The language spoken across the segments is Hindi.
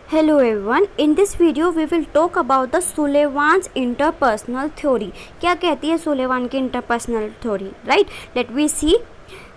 Hello everyone, in this video we will talk about the Sullivan's interpersonal theory. क्या कहती है सुलेवान की interpersonal theory, right? Let we see.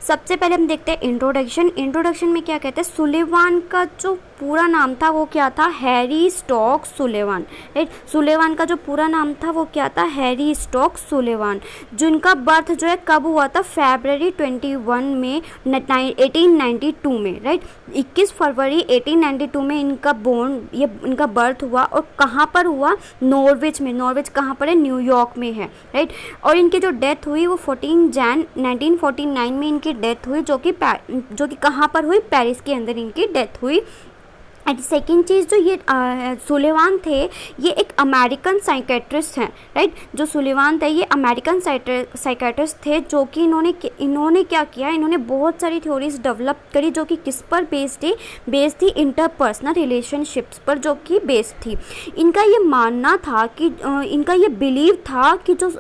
सबसे पहले हम देखते हैं इंट्रोडक्शन में क्या कहते हैं. सुलेवान का जो पूरा नाम था वो क्या था? Harry Stack Sullivan, right? Sullivan का जो पूरा नाम था वो क्या था? Harry Stack Sullivan. जिनका बर्थ जो है कब हुआ था? February 21 में 1892 में, राइट? 21 फरवरी 1892 में इनका बर्थ हुआ. और कहाँ पर हुआ? नॉर्वेज में. नॉर्वेज कहाँ पर है? न्यूयॉर्क में है, राइट? और इनकी जो डेथ हुई वो 14 जैन 1949 में इनकी डेथ हुई, जो कि कहाँ पर हुई? पेरिस के अंदर इनकी डेथ हुई. एंड सेकेंड चीज़, जो ये सुलेवान थे ये एक अमेरिकन साइकेट्रिस्ट हैं, राइट? जो सुलेवान थे ये अमेरिकन साइकेट्रिस्ट थे, जो कि इन्होंने क्या किया? इन्होंने बहुत सारी थ्योरीज डेवलप करी जो कि किस पर बेस्ड थी? इंटरपर्सनल रिलेशनशिप्स पर जो कि बेस्ड थी. इनका ये मानना था कि इनका ये बिलीव था कि जो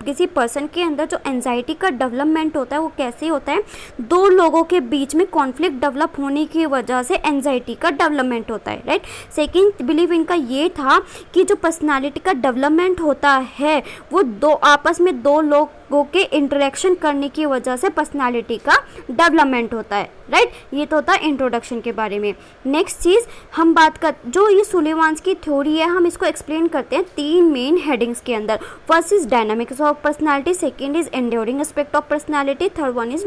किसी पर्सन के अंदर जो एंजाइटी का डेवलपमेंट होता है वो कैसे होता है? दो लोगों के बीच में कॉन्फ्लिक्ट डेवलप होने की वजह से एंजाइटी का डेवलपमेंट होता है, राइट? सेकंड बिलीव इनका ये था कि जो पर्सनालिटी का डेवलपमेंट होता है वो आपस में दो लोगों के इंटरेक्शन करने की वजह से पर्सनालिटी का डेवलपमेंट होता है, राइट? ये तो होता है इंट्रोडक्शन के बारे में. नेक्स्ट चीज़ हम बात कर, जो ये सुलेवान्स की थ्योरी है हम इसको एक्सप्लेन करते हैं 3 मेन हेडिंग्स के अंदर. First is dynamics of personality, second is enduring aspect of personality, third one is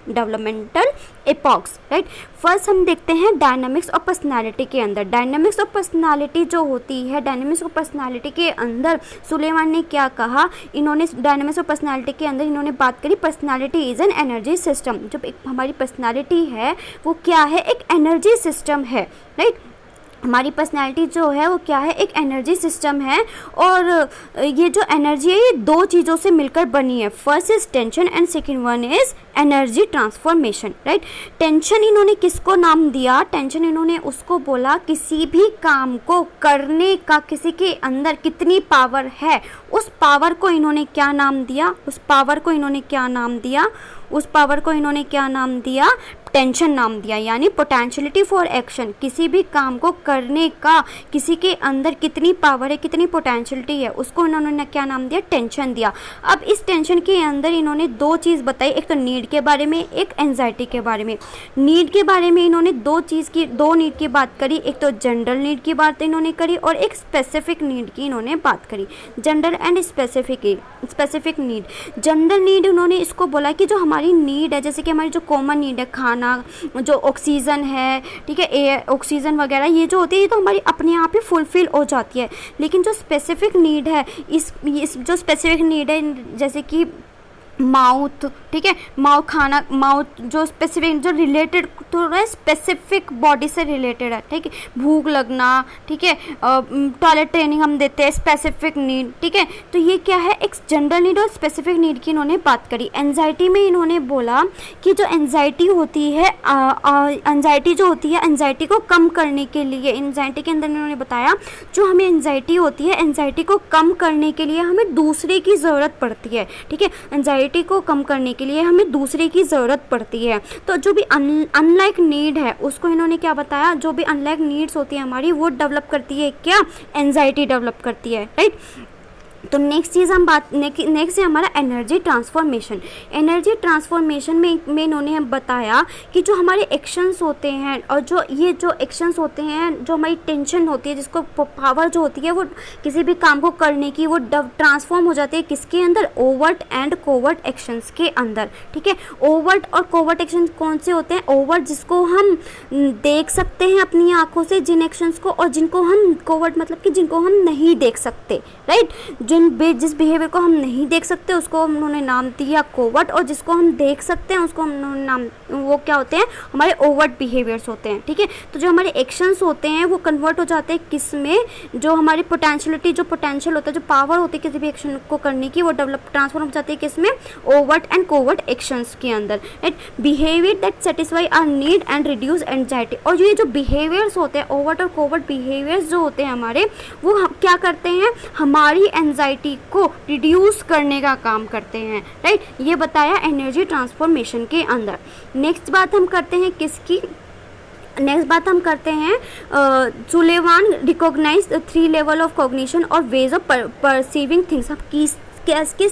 developmental epochs, right? First हम देखते हैं डायनामिक्स ऑफ पर्सनालिटी के अंदर. डायनामिक्स ऑफ पर्सनालिटी जो होती है, डायनामिक्स ऑफ पर्सनालिटी के अंदर सुलेवान ने क्या कहा? इन्होंने डायनामिक्स ऑफ पर्सनालिटी के अंदर इन्होंने बात करी personality is an energy system. जब एक हमारी पर्सनालिटी है वो क्या है? एक एनर्जी सिस्टम है, राइट? हमारी पर्सनैलिटी जो है वो क्या है? एक एनर्जी सिस्टम है. और ये जो एनर्जी है ये दो चीज़ों से मिलकर बनी है. First is tension and second one is energy transformation, right? Tension इन्होंने किसको नाम दिया? टेंशन इन्होंने उसको बोला किसी भी काम को करने का किसी के अंदर कितनी पावर है, उस पावर को इन्होंने क्या नाम दिया? उस पावर को इन्होंने क्या नाम दिया? टेंशन नाम दिया. यानी पोटेंशियलिटी फॉर एक्शन, किसी भी काम को करने का किसी के अंदर कितनी पावर है, कितनी पोटेंशियलिटी है, उसको इन्होंने क्या नाम दिया? टेंशन दिया. अब इस टेंशन के अंदर इन्होंने दो चीज़ बताई, एक तो नीड के बारे में, एक एंजाइटी के बारे में. नीड के बारे में इन्होंने दो नीड की बात करी. एक तो जनरल नीड की बात इन्होंने करी और एक स्पेसिफिक नीड की इन्होंने बात करी. General and specific need. General need उन्होंने इसको बोला कि जो हमारी नीड है, जैसे कि हमारी जो कॉमन नीड है, खाना, जो ऑक्सीजन है, ठीक है, एयर, ऑक्सीजन वगैरह, ये जो होती है ये तो हमारी अपने आप ही फुलफिल हो जाती है. लेकिन जो स्पेसिफिक नीड है, इस जो स्पेसिफिक नीड है जैसे कि माउथ, ठीक है, माउथ जो स्पेसिफिक, जो रिलेटेड थोड़ा स्पेसिफिक बॉडी से रिलेटेड है, ठीक है, भूख लगना, ठीक है, टॉयलेट ट्रेनिंग हम देते हैं, स्पेसिफिक नीड, ठीक है. तो ये क्या है? एक जनरल नीड और स्पेसिफिक नीड की इन्होंने बात करी. एंजाइटी में इन्होंने बोला कि जो एंजाइटी होती है, एंजाइटी को कम करने के लिए, एंजाइटी के अंदर इन्होंने बताया जो हमें एंजाइटी होती है, एंजाइटी को कम करने के लिए हमें दूसरे की ज़रूरत पड़ती है, ठीक है. एंजाइटी को कम करने के लिए हमें दूसरे की ज़रूरत पड़ती है. तो जो भी अनलाइक नीड है उसको इन्होंने क्या बताया? जो भी अनलाइक नीड्स होती है हमारी वो डेवलप करती है क्या? एंजाइटी डेवलप करती है, राइट? तो नेक्स्ट चीज़ हम नेक्स्ट है हमारा एनर्जी ट्रांसफॉर्मेशन. एनर्जी ट्रांसफॉर्मेशन में इन्होंने बताया कि जो हमारे एक्शंस होते हैं और जो एक्शंस होते हैं, जो हमारी टेंशन होती है, जिसको पावर जो होती है वो किसी भी काम को करने की, वो ट्रांसफॉर्म हो जाती है किसके अंदर? ओवर्ट एंड कोवर्ट एक्शंस के अंदर, ठीक है. ओवर्ट और कोवर्ट एक्शन कौन से होते हैं? ओवर्ट जिसको हम देख सकते हैं अपनी आंखों से जिन एक्शंस को, और जिनको हम कोवर्ट मतलब कि जिनको हम नहीं देख सकते, राइट? जिस बिहेवियर को हम नहीं देख सकते उसको उन्होंने नाम दिया कोवर्ट, और जिसको हम देख सकते हैं उसको उन्होंने नाम, वो क्या होते हैं? हमारे ओवर्ट बिहेवियर्स होते हैं, ठीक है. तो जो हमारे एक्शंस होते हैं वो कन्वर्ट हो जाते हैं किस में? जो हमारी पोटेंशियलिटी, जो पोटेंशियल होता है, जो पावर होती है किसी भी एक्शन को करने की, वो ट्रांसफॉर्म हो जाती है किस में? ओवर्ट एंड कोवर्ट एक्शंस के अंदर, right? Behaviour that satisfy our need and reduce anxiety. और ये जो बिहेवियर्स होते हैं, ओवर्ट और कोवर्ट बिहेवियर्स जो होते हैं हमारे, वो क्या करते हैं? हमारी एंजाइटी को रिड्यूस करने का काम करते हैं, राइट? ये बताया एनर्जी ट्रांसफॉर्मेशन के अंदर. नेक्स्ट बात हम करते हैं किसकी? नेक्स्ट बात हम करते हैं, Sullivan recognise 3 level of cognition और वेज ऑफ परसीविंग थिंग्स। हम किस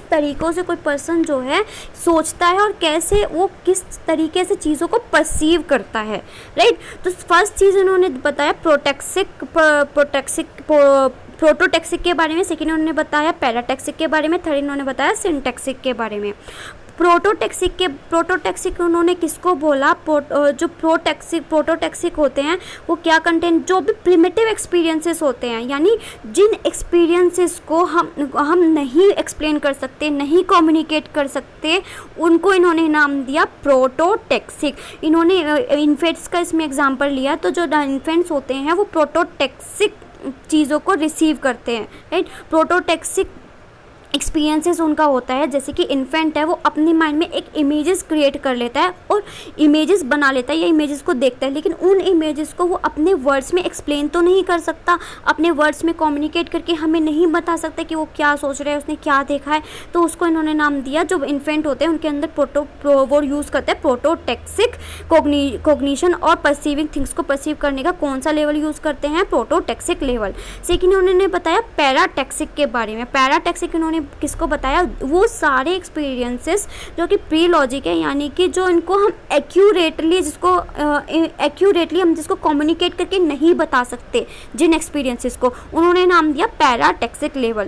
तरीक़ों से कोई पर्सन जो है सोचता है और कैसे वो किस तरीके से चीज़ों को परसीव करता है, राइट। तो फर्स्ट चीज़ इन्होंने बताया प्रोटोटैक्सिक के बारे में, सेकेंड उन्होंने बताया पैराटैक्सिक के बारे में, थर्ड इन्होंने बताया सिंटैक्सिक के बारे में। प्रोटोटैक्सिक उन्होंने किसको बोला, जो प्रोटोटैक्सिक होते हैं वो क्या कंटेंट, जो भी प्रिमिटिव एक्सपीरियंसेस होते हैं, यानी जिन एक्सपीरियंसेस को हम नहीं एक्सप्लेन कर सकते, नहीं कम्युनिकेट कर सकते, उनको इन्होंने नाम दिया प्रोटोटैक्सिक। इन्होंने इन्फेंट्स का इसमें एग्जांपल लिया, तो जो इन्फेंट्स होते हैं वो प्रोटोटैक्सिक चीज़ों को रिसीव करते हैं, राइट। प्रोटोटैक्सिक एक्सपीरियंसेस उनका होता है, जैसे कि इन्फेंट है वो अपने माइंड में एक इमेजेस क्रिएट कर लेता है और इमेजेस बना लेता है या इमेजेस को देखता है, लेकिन उन इमेजेस को वो अपने वर्ड्स में एक्सप्लेन तो नहीं कर सकता, अपने वर्ड्स में कम्युनिकेट करके हमें नहीं बता सकता कि वो क्या सोच रहा है, उसने क्या देखा है। तो उसको इन्होंने नाम दिया, जो इन्फेंट होते हैं उनके अंदर वो यूज़ करते हैं प्रोटोटैक्सिक कॉग्निशन और परसीविंग थिंग्स को परसीव करने का कौन सा लेवल यूज़ करते हैं, प्रोटोटैक्सिक लेवल। सेकेंड उन्होंने बताया पैराटैक्सिक के बारे में। पैराटैक्सिक इन्होंने किसको बताया, वो सारे एक्सपीरियंसेस जो कि प्री लॉजिक है, यानी कि जो इनको हम एक्यूरेटली हम जिसको कम्युनिकेट करके नहीं बता सकते, जिन एक्सपीरियंसेस को उन्होंने नाम दिया पैराटैक्सिक लेवल।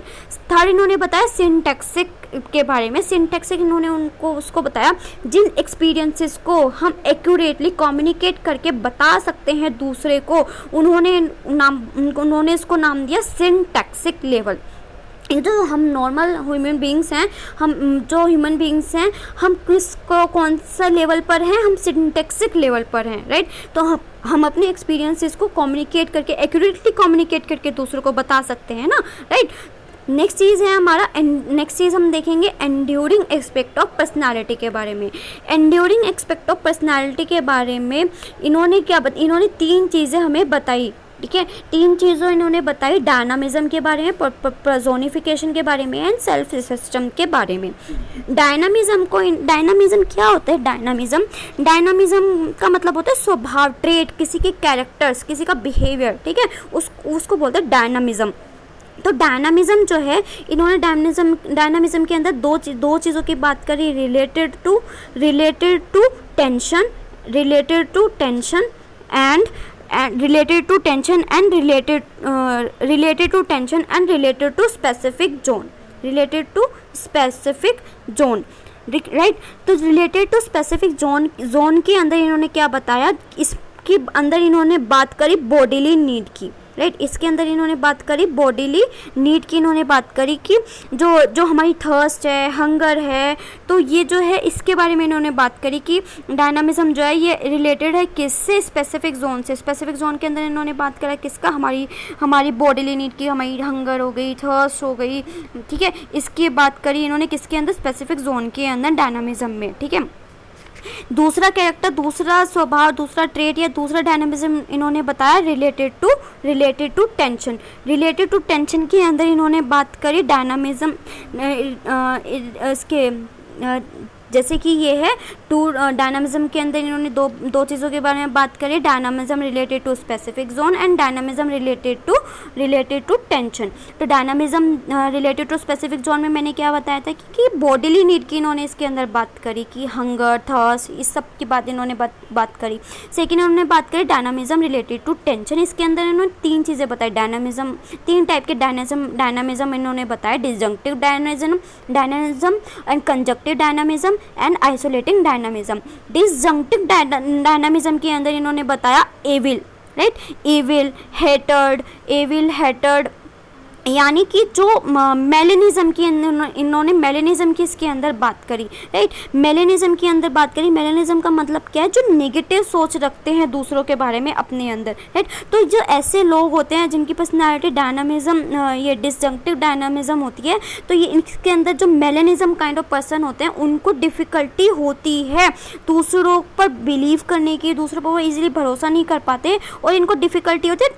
थर्ड इन्होंने बताया सिंटैक्सिक के बारे में। सिंटैक्सिक इन्होंने उसको बताया जिन एक्सपीरियंसेस को हम एक्यूरेटली कम्युनिकेट करके बता सकते हैं दूसरे को, उन्होंने इसको नाम दिया सिंटैक्सिक लेवल। ये जो हम नॉर्मल ह्यूमन बींग्स हैं, हम कौन सा लेवल पर हैं, हम सिंटैक्सिक लेवल पर हैं, राइट। तो हम अपने एक्सपीरियंसेस को कम्युनिकेट करके एक्यूरेटली कम्युनिकेट करके दूसरों को बता सकते हैं ना, राइट। नेक्स्ट चीज़ हम देखेंगे एंड्यूरिंग एस्पेक्ट ऑफ पर्सनालिटी के बारे में। एंड्यूरिंग एस्पेक्ट ऑफ पर्सनालिटी के बारे में इन्होंने 3 चीज़ें हमें बताई, ठीक है। 3 चीज़ों इन्होंने बताई, डायनामिज्म के बारे में, पर्सोनिफिकेशन के बारे में एंड सेल्फ सिस्टम के बारे में। डायनामिज्म क्या होता है? डायनामिज्म का मतलब होता है स्वभाव, ट्रेट, किसी के कैरेक्टर्स, किसी का बिहेवियर, ठीक है, उसको बोलते हैं डायनामिज्म। तो डायनामिज्म जो है, इन्होंने डायनामिज्म के अंदर दो चीज़ों की बात करी, related to tension and related to tension and related to specific zone, right. तो रिलेटेड टू स्पेसिफिक जोन के अंदर इन्होंने क्या बताया, इसके अंदर इन्होंने बात करी बॉडीली नीड की, राइट। इसके अंदर इन्होंने बात करी बॉडीली नीड की, इन्होंने बात करी कि जो हमारी थर्स्ट है, हंगर है, तो ये जो है इसके बारे में इन्होंने बात करी कि डायनामिज्म जो है ये रिलेटेड है किससे, स्पेसिफिक जोन से। स्पेसिफिक जोन के अंदर इन्होंने बात करा किसका, हमारी बॉडीली नीड की, हमारी हंगर हो गई, थर्स्ट हो गई, ठीक है। इसकी बात करी इन्होंने किसके अंदर, स्पेसिफिक जोन के अंदर डायनामिज्म में, ठीक है। दूसरा कैरेक्टर, दूसरा स्वभाव, दूसरा ट्रेट या दूसरा डायनामिज्म इन्होंने बताया related to tension. Related to tension के अंदर इन्होंने बात करी डायनामिज्म, इसके जैसे कि ये है डायनामिज्म के अंदर इन्होंने दो चीज़ों के बारे में बात करी, dynamism related to specific zone and dynamism related to tension. तो dynamism related to specific zone में मैंने क्या बताया था कि बॉडीली नीड की इन्होंने इसके अंदर बात करी कि हंगर, थर्स्ट, इस सब की बात इन्होंने बात करी। सेकेंड इन्होंने बात करी डायनामिज्म रिलेटेड टू टेंशन। इसके अंदर इन्होंने 3 चीज़ें बताई, 3 टाइप के डायनामिज्म इन्होंने बताया, disjunctive dynamism and conjunctive dynamism and isolating dynamism. Disjunctive dynamism के अंदर इन्होंने बताया एविल, राइट, एविल, हेटर्ड, यानी कि जो मेलेनिज्म की इन्होंने मेलेनिज्म की इसके अंदर बात करी, राइट। मेलेनिज्म के अंदर बात करी, मेलेनिज्म का मतलब क्या है, जो नेगेटिव सोच रखते हैं दूसरों के बारे में अपने अंदर, राइट। तो जो ऐसे लोग होते हैं जिनकी पर्सनालिटी डायनामिज्म ये डिसजंक्टिव डायनामिज्म होती है, तो ये इसके अंदर जो मेलेनिज्म काइंड ऑफ पर्सन होते हैं उनको डिफ़िकल्टी होती है दूसरों पर बिलीव करने की, दूसरों पर वो ईजिली भरोसा नहीं कर पाते और इनको डिफ़िकल्टी होती है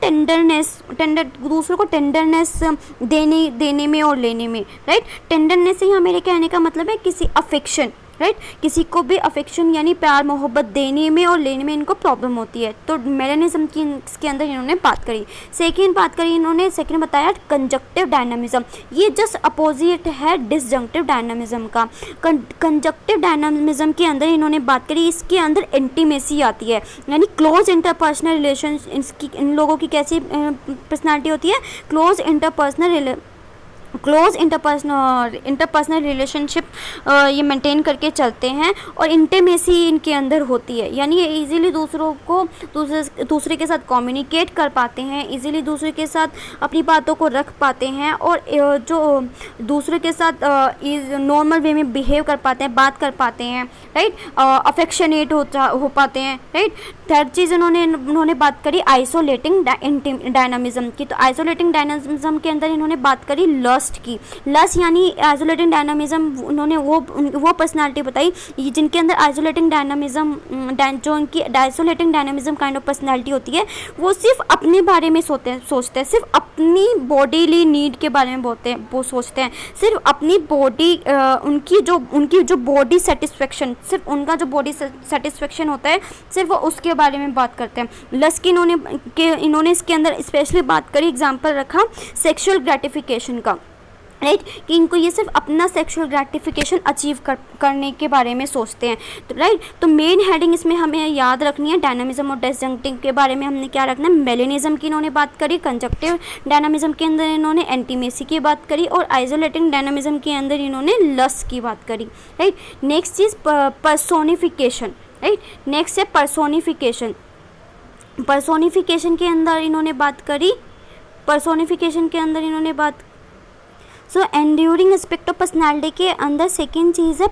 दूसरों को टेंडरनेस देने में और लेने में, राइट। टेंडरनेस से ही मेरे कहने का मतलब है किसी अफेक्शन, राइट। किसी को भी अफेक्शन यानी प्यार मोहब्बत देने में और लेने में इनको प्रॉब्लम होती है, तो मेलेनिज्म की इसके अंदर इन्होंने बात करी। सेकेंड बात करी इन्होंने, सेकेंड बताया कंजक्टिव डायनामिज्म, ये जस्ट अपोजिट है डिसजंक्टिव डायनामिज्म का। कंजक्टिव डायनामिज्म के अंदर इन्होंने बात करी, इसके अंदर इंटीमेसी आती है, यानी क्लोज इंटरपर्सनल रिलेशन, इन लोगों की कैसी पर्सनैलिटी होती है, क्लोज इंटरपर्सनल रिलेशनशिप ये मेंटेन करके चलते हैं और इंटीमेसी इनके अंदर होती है, यानी ये इजीली दूसरे के साथ कम्युनिकेट कर पाते हैं, इजीली दूसरे के साथ अपनी बातों को रख पाते हैं और जो दूसरे के साथ नॉर्मल वे में बिहेव कर पाते हैं, बात कर पाते हैं, राइट, अफेक्शनेट हो पाते हैं, राइट। थर्ड चीज़ इन्होंने बात करी आइसोलेटिंग डायनामिज्म की, तो आइसोलेटिंग डायनामिज्म के अंदर इन्होंने बात करी लस्ट की। लस्ट यानी आइसोलेटिंग डायनामिज्म, उन्होंने वो पर्सनालिटी बताई जिनके अंदर आइसोलेटिंग डायनामिज्म, जो उनकी isolating dynamism kind of personality होती है, वो सिर्फ अपने बारे में सोचते हैं, सिर्फ अपनी बॉडीली नीड के बारे में वो सोचते हैं, सिर्फ अपनी बॉडी, उनकी जो बॉडी सेटिस्फेक्शन, सिर्फ उनका जो बॉडी सेटिस्फेक्शन होता है, सिर्फ वो उसके बारे में बात करते हैं। लस्ट की इन्होंने इसके अंदर स्पेशली बात करी, एग्जाम्पल रखा सेक्सुअल ग्रेटिफिकेशन का, राइट, कि इनको ये सिर्फ अपना सेक्सुअल ग्रेटिफिकेशन अचीव करने के बारे में सोचते हैं, तो राइट। तो मेन हेडिंग इसमें हमें याद रखनी है, डायनामिज्म और डिसजंक्टिव के बारे में हमने क्या रखना है, मेलेनिज्म की इन्होंने बात करी, कंजक्टिव डायनामिज्म के अंदर इन्होंने इंटीमेसी की बात करी और आइसोलेटिंग डायनामिज्म के अंदर इन्होंने लस्ट की बात करी, राइट। नेक्स्ट चीज़ पर्सोनिफिकेशन, राइट, नेक्स्ट है पर्सोनिफिकेशन के अंदर इन्होंने बात करी, सो एंड्यूरिंग एस्पेक्ट ऑफ पर्सनैलिटी के अंदर सेकेंड चीज़ है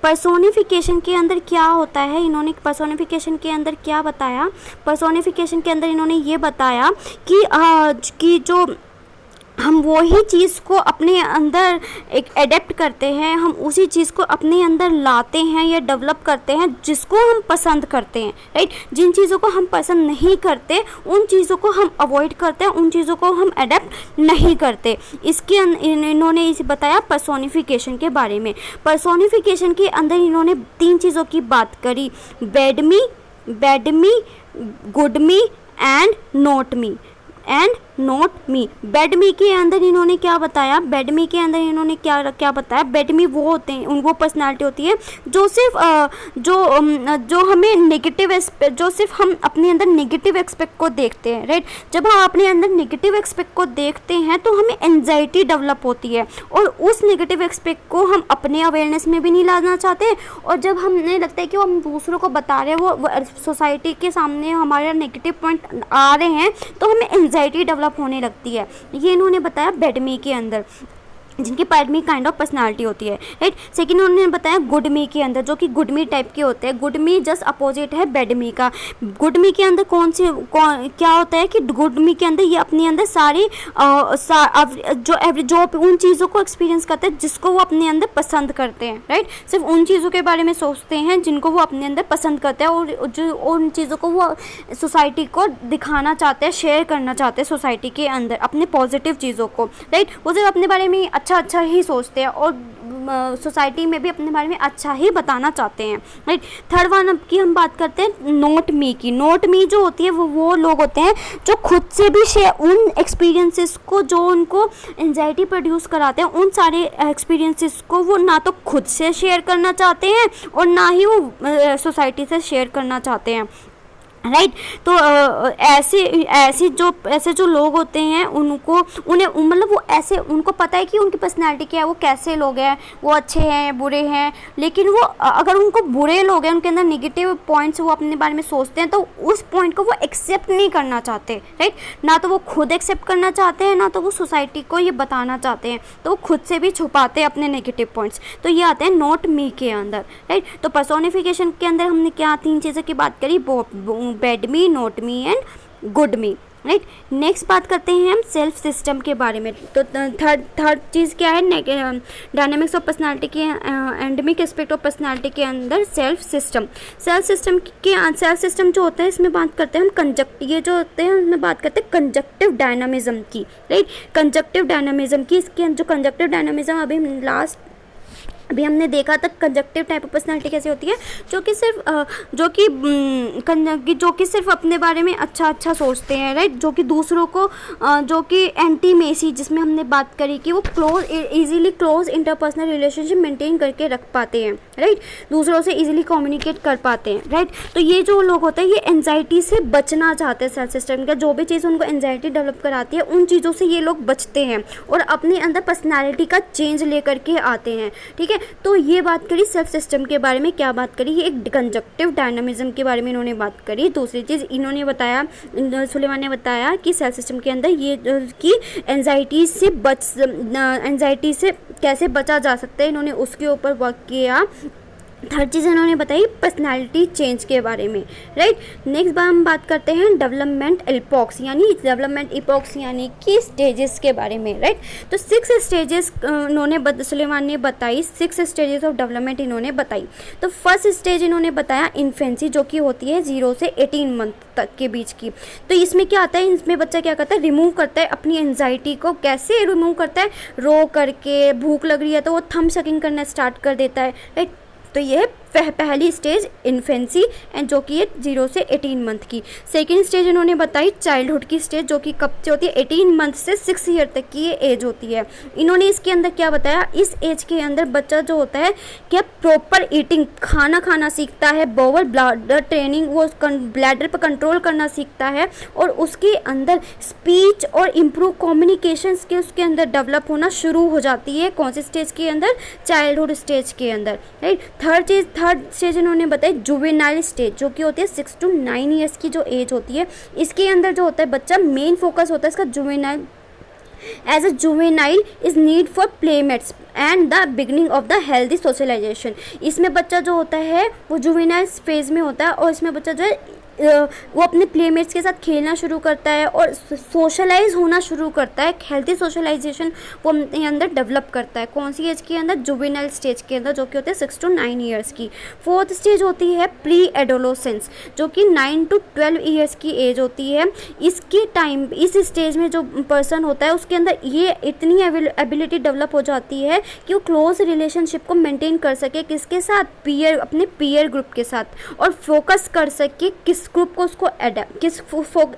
पर्सोनिफिकेशन के अंदर क्या होता है, इन्होंने पर्सोनिफिकेशन के अंदर क्या बताया, पर्सोनिफिकेशन के अंदर इन्होंने ये बताया कि जो हम वही चीज़ को अपने अंदर एक एडेप्ट करते हैं, हम उसी चीज़ को अपने अंदर लाते हैं या डेवलप करते हैं जिसको हम पसंद करते हैं, राइट। जिन चीज़ों को हम पसंद नहीं करते उन चीज़ों को हम अवॉइड करते हैं, उन चीज़ों को हम एडेप्ट नहीं करते। इसके इन्होंने इसे बताया पर्सोनिफिकेशन के बारे में। पर्सोनिफिकेशन के अंदर इन्होंने 3 चीज़ों की बात करी, bad me, good me and not me. Bad me के अंदर इन्होंने क्या बताया, बेड मी के अंदर इन्होंने क्या बताया, बेड मी वो होते हैं, उनको पर्सनालिटी होती है जो सिर्फ जो हमें नेगेटिव एस्पेक्ट, जो सिर्फ हम अपने अंदर नेगेटिव एस्पेक्ट को देखते हैं, राइट। जब हम अपने अंदर नेगेटिव एस्पेक्ट को देखते हैं तो हमें एंजाइटी डेवलप होती है और उस नेगेटिव एस्पेक्ट को हम अपने अवेयरनेस में भी नहीं लाना चाहते, और जब हमें लगता है कि हम दूसरों को बता रहे हैं, वो सोसाइटी के सामने हमारे नेगेटिव पॉइंट आ रहे हैं, तो हमें एंजाइटी डेवलप होने लगती है। ये इन्होंने बताया बेड मी के अंदर, जिनकी bed me kind of personality होती है, राइट। सेकेंड उन्होंने बताया गुड मी के अंदर, जो कि गुड मी टाइप के होते हैं। गुड मी जस्ट अपोजिट है बेड मी का। गुड मी के अंदर क्या होता है कि गुड मी के अंदर ये अपने अंदर सारी जो उन चीज़ों को एक्सपीरियंस करते हैं जिसको वो अपने अंदर पसंद करते हैं, राइट। सिर्फ उन चीज़ों के बारे में सोचते हैं जिनको वो अपने अंदर पसंद करते हैं और जो उन चीज़ों को वो सोसाइटी को दिखाना चाहते हैं, शेयर करना चाहते हैं सोसाइटी के अंदर, अपने पॉजिटिव चीज़ों को, राइट। वो सिर्फ अपने बारे में अच्छा ही सोचते हैं और सोसाइटी में भी अपने बारे में अच्छा ही बताना चाहते हैं, राइट। थर्ड वन की हम बात करते हैं नोट मी की। नोट मी जो होती है वो लोग होते हैं जो खुद से भी उन एक्सपीरियंसेस को जो उनको एंजाइटी प्रोड्यूस कराते हैं, उन सारे एक्सपीरियंसेस को वो ना तो खुद से शेयर करना चाहते हैं और ना ही वो सोसाइटी से शेयर करना चाहते हैं, राइट। तो ऐसे जो लोग होते हैं उन्हें मतलब वो ऐसे, उनको पता है कि उनकी पर्सनैलिटी क्या है, वो कैसे लोग हैं, वो अच्छे हैं बुरे हैं, लेकिन वो अगर उनको बुरे लोग हैं, उनके अंदर नेगेटिव पॉइंट्स वो अपने बारे में सोचते हैं, तो उस पॉइंट को वो एक्सेप्ट नहीं करना चाहते, राइट। ना तो वो खुद एक्सेप्ट करना चाहते हैं, ना तो वो सोसाइटी को ये बताना चाहते हैं, तो वो खुद से भी छुपाते हैं अपने नेगेटिव पॉइंट्स। तो ये आते हैं नॉट मी के अंदर, राइट। तो पर्सोनिफिकेशन के अंदर हमने क्या 3 चीज़ों की बात करी, bed me, note me and good me, right. Next बात करते हैं हम सेल्फ सिस्टम के बारे में। तो थर्ड चीज़ क्या है, डायनामिक्स ऑफ पर्सनालिटी के एंडेमिक एस्पेक्ट ऑफ पर्सनालिटी के अंदर सेल्फ सिस्टम जो होता है, इसमें बात करते हैं हम ये जो होते हैं उसमें बात करते हैं कंजक्टिव डायनामिज्म की, राइट। कंजक्टिव डायनामिज्म की, इसके जो कंजक्टिव डायनामिज्म अभी लास्ट अभी हमने देखा था कंजक्टिव टाइप ऑफ पर्सनालिटी कैसे होती है, जो कि सिर्फ अपने बारे में अच्छा सोचते हैं, राइट, जो कि दूसरों को जो कि एंटीमेसी, जिसमें हमने बात करी कि वो easily close interpersonal relationship maintain करके रख पाते हैं, राइट, दूसरों से इजीली कम्युनिकेट कर पाते हैं, राइट। तो ये जो लोग होते हैं ये एंजाइटी से बचना चाहते हैं। सेल्फ सिस्टम का जो भी चीज़ उनको एंजाइटी डेवलप कराती है उन चीज़ों से ये लोग बचते हैं और अपने अंदर पर्सनैलिटी का चेंज लेकर के आते हैं, ठीक है। तो ये बात करी सेल्फ सिस्टम के बारे में। क्या बात करी, ये एक कंजक्टिव डायनामिज्म के बारे में इन्होंने बात करी। दूसरी चीज़ इन्होंने बताया, सुलेमान ने बताया कि सेल्फ सिस्टम के अंदर ये कि एंजाइटी से कैसे बचा जा सकता है, इन्होंने उसके ऊपर वर्क किया। थर्ड चीज़ इन्होंने बताई पर्सनालिटी चेंज के बारे में, राइट। नेक्स्ट बार हम बात करते हैं डेवलपमेंट इपॉक्स यानी कि स्टेजेस के बारे में, राइट। तो 6 स्टेजेस सुलेमान ने बताई, 6 स्टेजेस ऑफ डेवलपमेंट इन्होंने बताई। तो फर्स्ट स्टेज इन्होंने बताया इन्फेंसी, जो कि होती है 0 से 18 मंथ तक के बीच की। तो इसमें क्या आता है, इसमें बच्चा क्या करता है, रिमूव करता है अपनी एंजाइटी को। कैसे रिमूव करता है, रो करके, भूख लग रही है तो वो थंब सकिंग करना स्टार्ट कर देता है, राइट। तो ये पहली स्टेज इन्फेंसी एंड जो कि 0 से 18 मंथ की। सेकेंड स्टेज इन्होंने बताई चाइल्डहुड की स्टेज, जो कि कब से होती है, 18 मंथ से 6 ईयर तक की ये एज होती है। इन्होंने इसके अंदर क्या बताया, इस एज के अंदर बच्चा जो होता है क्या प्रॉपर ईटिंग, खाना सीखता है, बोवल ब्लैडर ट्रेनिंग, वो ब्लैडर पर कंट्रोल करना सीखता है और उसके अंदर स्पीच और इम्प्रूव कम्युनिकेशन स्किल्स के अंदर डेवलप होना शुरू हो जाती है। कौन से स्टेज के अंदर, चाइल्डहुड स्टेज के अंदर, राइट। थर्ड स्टेज इन्होंने बताया जुवेनाइल स्टेज, जो कि होती है 6 to 9 ईयर्स की जो एज होती है। इसके अंदर जो होता है बच्चा, मेन फोकस होता है इसका juvenile, as a juvenile is need for playmates and the beginning of the healthy socialisation. इसमें बच्चा जो होता है वो जुवेनाइल फेज में होता है और इसमें बच्चा जो है वो अपने प्लेमेट्स के साथ खेलना शुरू करता है और सोशलाइज होना शुरू करता है। हेल्थी सोशलाइजेशन वो अपने अंदर डेवलप करता है। कौन सी एज के अंदर, जुवेनाइल स्टेज के अंदर, जो कि होते हैं 6 to 9 ईयर्स की। फोर्थ स्टेज होती है प्री एडोलेसेंस, जो कि 9 to 12 ईयर्स की एज होती है। इसके टाइम, इस स्टेज में जो पर्सन होता है उसके अंदर ये इतनी एबिलिटी डेवलप हो जाती है कि वो क्लोज रिलेशनशिप को मेंटेन कर सके, किसके साथ, अपने पीयर ग्रुप के साथ, और फोकस कर सके किस ग्रुप को उसको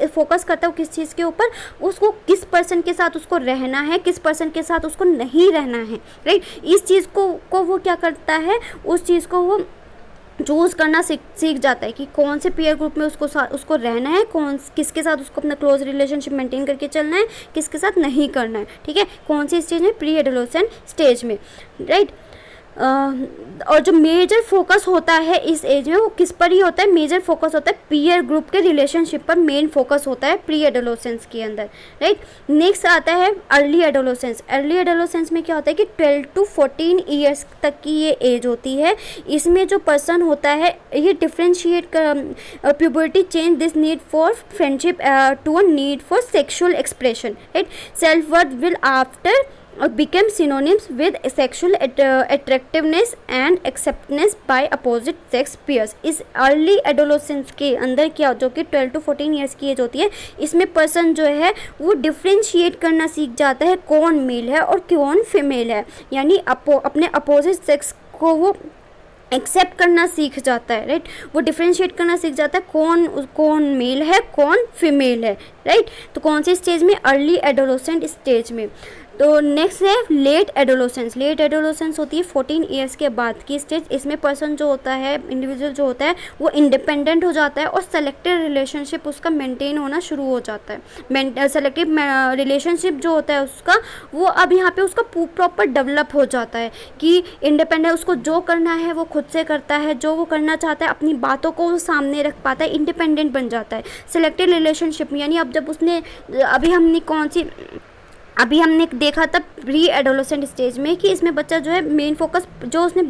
फोकस करता है किस चीज़ के ऊपर, उसको किस पर्सन के साथ उसको रहना है, किस पर्सन के साथ उसको नहीं रहना है, राइट। इस चीज़ को वो क्या करता है, उस चीज़ को वो चूज़ करना सीख जाता है कि कौन से पीयर ग्रुप में उसको रहना है, किसके साथ उसको अपना क्लोज रिलेशनशिप मेंटेन करके चलना है, किसके साथ नहीं करना है, ठीक है। कौन सी स्टेज में, प्री एडोलेसेंट स्टेज में, राइट। और जो मेजर फोकस होता है इस एज में वो किस पर ही होता है, मेजर फोकस होता है पीयर ग्रुप के रिलेशनशिप पर, मेन फोकस होता है प्री एडोलेसेंस के अंदर, राइट। नेक्स्ट आता है अर्ली एडोलेसेंस। अर्ली एडोलेसेंस में क्या होता है कि 12 to 14 ईयर्स तक की ये एज होती है। इसमें जो पर्सन होता है ये differentiate puberty change this need for friendship to a need for sexual expression, right. Self worth will after become synonyms with sexual attractiveness and acceptance by opposite sex peers। इस early adolescence के अंदर क्या, जो कि 12 to 14 ईयर्स की एज होती है, इसमें पर्सन जो है वो डिफ्रेंशिएट करना सीख जाता है कौन मेल है और कौन फीमेल है, यानी अपने अपोजिट सेक्स को वो एक्सेप्ट करना सीख जाता है, राइट। वो डिफ्रेंशिएट करना सीख जाता है कौन मेल है, कौन फीमेल है, राइट। तो कौन सी स्टेज में, अर्ली एडोलेसेंट स्टेज में। तो नेक्स्ट है लेट एडोलेसेंस। लेट एडोलेसेंस होती है 14 ईयर्स के बाद की स्टेज। इसमें पर्सन जो होता है, इंडिविजुअल जो होता है वो इंडिपेंडेंट हो जाता है और सेलेक्टेड रिलेशनशिप उसका मेंटेन होना शुरू हो जाता है। सेलेक्टिव रिलेशनशिप जो होता है उसका, वो अब यहाँ पे उसका प्रॉपर डेवलप हो जाता है कि इंडिपेंडेंट, उसको जो करना है वो खुद से करता है, जो वो करना चाहता है अपनी बातों को वो सामने रख पाता है, इंडिपेंडेंट बन जाता है। सेलेक्टेड रिलेशनशिप यानी अब जब उसने, अभी हमने देखा था प्री एडोलेसेंट स्टेज में कि इसमें बच्चा जो है मेन फोकस जो उसने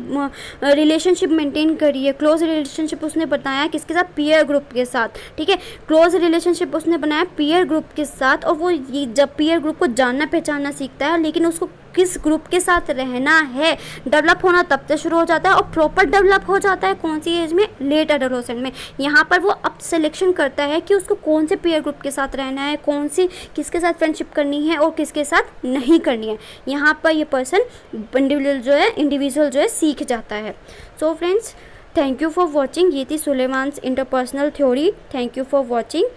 रिलेशनशिप मेंटेन करी है, क्लोज रिलेशनशिप उसने बताया किसके साथ, पीयर ग्रुप के साथ, ठीक है। क्लोज रिलेशनशिप उसने बनाया पीयर ग्रुप के साथ और वो जब पीयर ग्रुप को जानना पहचानना सीखता है, लेकिन उसको किस ग्रुप के साथ रहना है। डेवलप होना तब से शुरू हो जाता है और प्रॉपर डेवलप हो जाता है कौन सी एज में, लेट एडोलेसेंट में। यहाँ पर वो अब सिलेक्शन करता है कि उसको कौन से पीयर ग्रुप के साथ रहना है, कौन सी किसके साथ फ्रेंडशिप करनी है और किसके साथ नहीं करनी है। यहाँ पर ये पर्सन इंडिविजुअल जो है सीख जाता है। So friends, thank you for watching. ये थी Sullivan's interpersonal theory. Thank you for watching.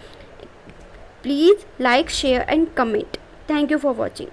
Please like, share and comment. Thank you for watching.